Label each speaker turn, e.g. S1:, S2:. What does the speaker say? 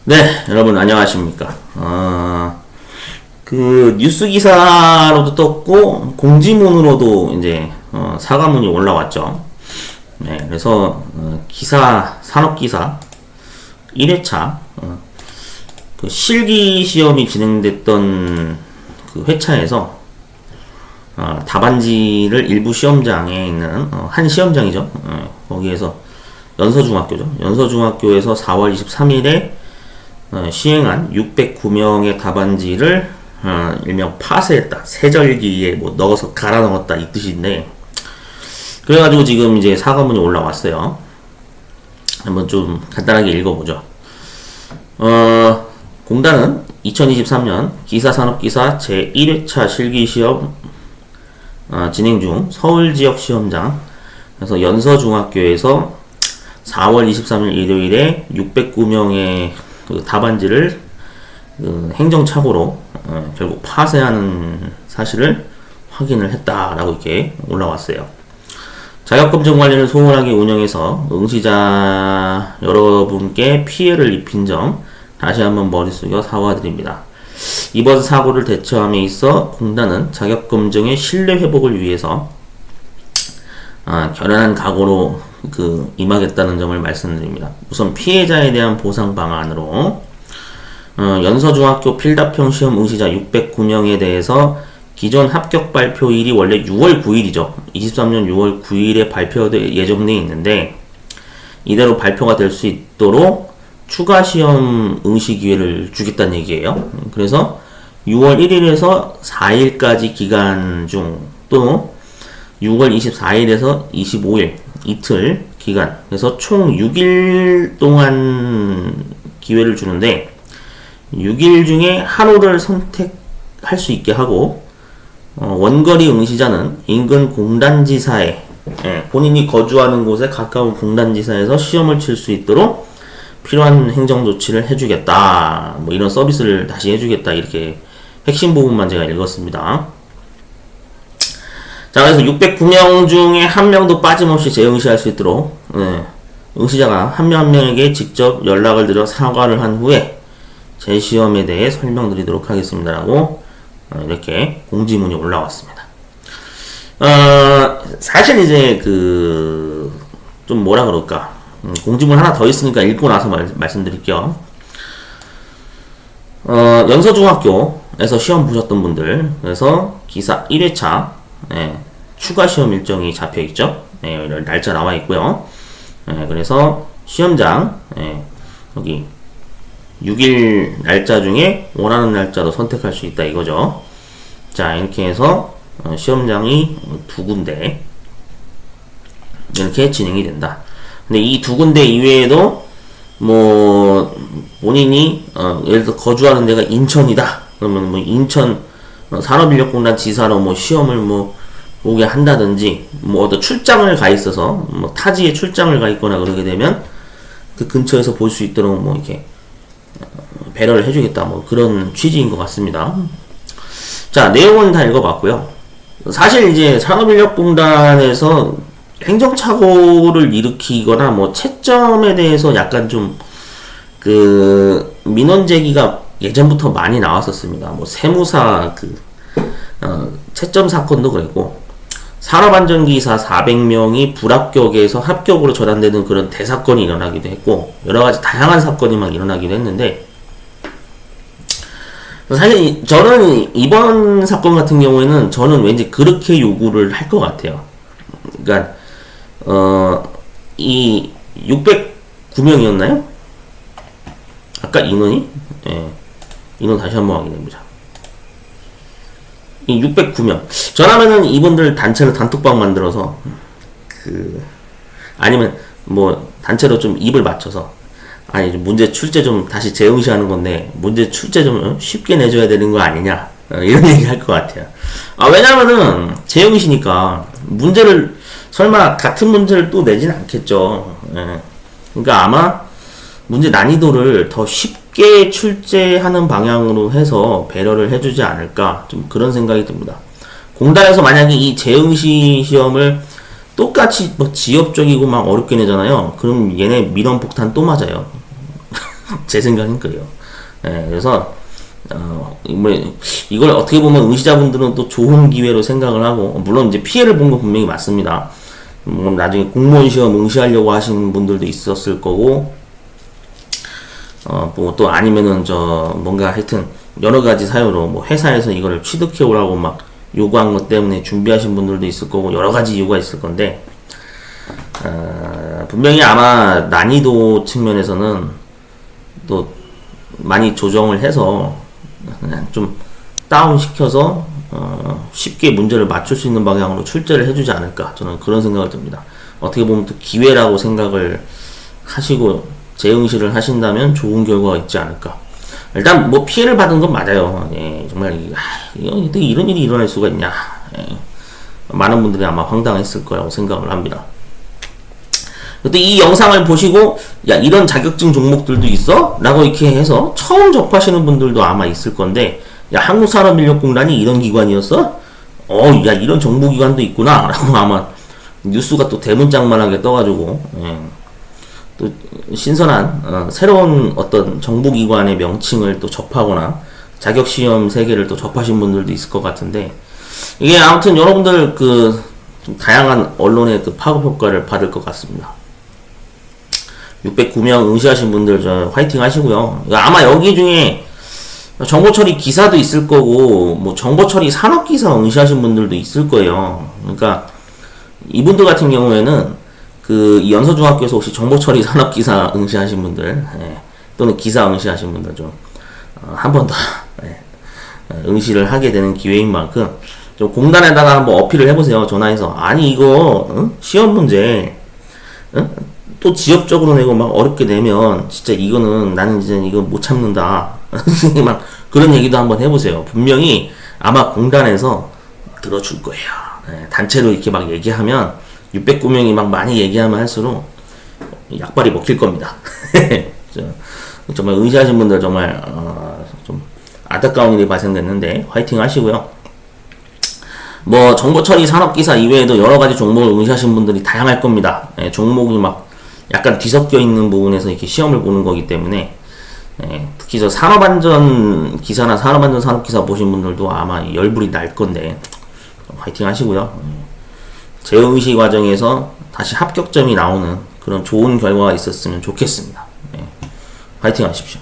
S1: 네, 여러분 안녕하십니까. 그 뉴스 기사로도 떴고 공지문으로도 이제 사과문이 올라왔죠. 네, 그래서 기사 산업기사 1회차 그 실기 시험이 진행됐던 그 회차에서 답안지를 일부 시험장에 있는 한 시험장이죠. 거기에서 연서중학교죠. 연서중학교에서 4월 23일에 시행한 609명의 답안지를 일명 파쇄했다. 세절기에 뭐 넣어서 갈아 넣었다 이 뜻인데, 그래가지고 지금 이제 사과문이 올라왔어요. 한번 좀 간단하게 읽어보죠. 공단은 2023년 기사산업기사 제1회차 실기시험 진행 중 서울지역 시험장 그래서 연서중학교에서 4월 23일 일요일에 609명의 그 답안지를 행정착오로 결국 파쇄하는 사실을 확인을 했다라고 이렇게 올라왔어요. 자격검정 관리를 소홀하게 운영해서 응시자 여러분께 피해를 입힌 점 다시 한번 머리 숙여 사과드립니다. 이번 사고를 대처함에 있어 공단은 자격검정의 신뢰 회복을 위해서 결연한 각오로 임하겠다는 점을 말씀드립니다. 우선 피해자에 대한 보상 방안으로 연서중학교 필답형 시험 응시자 609명에 대해서 기존 합격 발표일이 원래 6월 9일이죠. 23년 6월 9일에 발표될 예정돼 있는데 이대로 발표가 될 수 있도록 추가 시험 응시 기회를 주겠다는 얘기예요. 그래서 6월 1일에서 4일까지 기간 중 또 6월 24일에서 25일 이틀 기간 그래서 총 6일 동안 기회를 주는데 6일 중에 하루를 선택할 수 있게 하고 원거리 응시자는 인근 공단지사에 본인이 거주하는 곳에 가까운 공단지사에서 시험을 칠 수 있도록 필요한 행정 조치를 해주겠다. 뭐 이런 서비스를 다시 해주겠다. 이렇게 핵심 부분만 제가 읽었습니다. 자, 그래서 609명 중에 한 명도 빠짐없이 재응시할 수 있도록 응시자가 한 명 한 명에게 직접 연락을 드려 사과를 한 후에 재시험에 대해 설명드리도록 하겠습니다라고 이렇게 공지문이 올라왔습니다. 사실 이제 좀 뭐라 그럴까, 공지문 하나 더 있으니까 읽고 나서 말씀드릴게요. 연서중학교에서 시험 보셨던 분들, 그래서 기사 1회차 추가 시험 일정이 잡혀 있죠. 날짜 나와 있고요. 그래서 시험장 여기 6일 날짜 중에 원하는 날짜로 선택할 수 있다 이거죠. 자, 이렇게 해서 시험장이 두 군데 이렇게 진행이 된다. 근데 이 두 군데 이외에도 뭐 본인이 예를 들어 거주하는 데가 인천이다. 그러면 뭐 인천 산업인력공단 지사로 뭐 시험을 뭐 오게 한다든지 뭐 어떤 출장을 가 있어서 뭐 타지에 출장을 가 있거나 그러게 되면 그 근처에서 볼 수 있도록 뭐 이렇게 배려를 해주겠다 뭐 그런 취지인 것 같습니다. 자, 내용은 다 읽어봤고요. 사실 이제 산업인력공단에서 행정착오를 일으키거나 뭐 채점에 대해서 약간 좀 민원 제기가 예전부터 많이 나왔었습니다. 뭐 세무사 채점 사건도 그랬고 산업안전기사 400명이 불합격에서 합격으로 전환되는 그런 대사건이 일어나기도 했고 여러 가지 다양한 사건이 막 일어나기도 했는데, 사실 저는 이번 사건 같은 경우에는 저는 왠지 그렇게 요구를 할 것 같아요. 그러니까 이 609명이었나요? 아까 인원이? 인원 다시 한번 확인해보자. 이 609명. 저라면은 이분들 단체로 단톡방 만들어서 아니면 뭐 단체로 좀 입을 맞춰서 문제 출제 좀 다시 재응시하는 건데 문제 출제 좀 쉽게 내줘야 되는 거 아니냐 이런 얘기 할 것 같아요. 왜냐면은 재응시니까 문제를 설마 같은 문제를 또 내진 않겠죠. 그러니까 아마 문제 난이도를 더 쉽게 출제하는 방향으로 해서 배려를 해주지 않을까 좀 그런 생각이 듭니다. 공단에서 만약에 이 재응시 시험을 똑같이 뭐 지엽적이고 막 어렵게 내잖아요. 그럼 얘네 민원폭탄 또 맞아요. 제 생각은 그래요. 예, 그래서 이걸 어떻게 보면 응시자분들은 또 좋은 기회로 생각을 하고, 물론 이제 피해를 본 건 분명히 맞습니다. 나중에 공무원 시험 응시하려고 하시는 분들도 있었을 거고, 뭐 또 아니면은 뭔가 하여튼 여러 가지 사유로 뭐 회사에서 이거를 취득해 오라고 막 요구한 것 때문에 준비하신 분들도 있을 거고, 여러 가지 이유가 있을 건데, 분명히 아마 난이도 측면에서는 또 많이 조정을 해서 좀 다운 시켜서 쉽게 문제를 맞출 수 있는 방향으로 출제를 해주지 않을까, 저는 그런 생각을 듭니다. 어떻게 보면 또 기회라고 생각을 하시고 재응시를 하신다면 좋은 결과가 있지 않을까. 일단 뭐 피해를 받은 건 맞아요. 예, 정말 어떻게 이런 일이 일어날 수가 있냐. 예, 많은 분들이 아마 황당했을 거라고 생각을 합니다. 근데 이 영상을 보시고 야, 이런 자격증 종목들도 있어? 라고 이렇게 해서 처음 접하시는 분들도 아마 있을 건데, 야, 한국산업인력공단이 이런 기관이었어? 야, 이런 정보기관도 있구나 라고 아마 뉴스가 또 대문짝만하게 떠가지고, 예, 또 신선한 새로운 어떤 정보기관의 명칭을 또 접하거나 자격시험 세계를 또 접하신 분들도 있을 것 같은데, 이게 아무튼 여러분들 좀 다양한 언론의 파급 효과를 받을 것 같습니다. 609명 응시하신 분들 화이팅 하시고요. 아마 여기 중에 정보처리 기사도 있을 거고, 뭐 정보처리 산업기사 응시하신 분들도 있을 거예요. 그러니까 이분들 같은 경우에는 이 연서중학교에서 혹시 정보처리 산업기사 응시하신 분들, 예, 또는 기사 응시하신 분들 좀 한 번 더 응시를 하게 되는 기회인 만큼 좀 공단에다가 한번 어필을 해보세요. 전화해서 아니 이거 시험 문제 또 지역적으로 내고 막 어렵게 내면 진짜 이거는 나는 이제 이거 못 참는다. 막 그런 얘기도 한번 해보세요. 분명히 아마 공단에서 들어줄 거예요. 네, 단체로 이렇게 막 얘기하면 609명이 막 많이 얘기하면 할수록 약발이 먹힐 겁니다. 정말 응시하신 분들 정말 좀 안타까운 일이 발생됐는데 화이팅 하시고요. 뭐 정보처리 산업기사 이외에도 여러가지 종목을 응시하신 분들이 다양할 겁니다. 예, 종목이 막 약간 뒤섞여 있는 부분에서 이렇게 시험을 보는 거기 때문에, 예, 특히 산업안전 기사나 산업안전 산업기사 보신 분들도 아마 열불이 날 건데 화이팅 하시고요. 재응시 과정에서 다시 합격점이 나오는 그런 좋은 결과가 있었으면 좋겠습니다. 예, 화이팅 하십시오.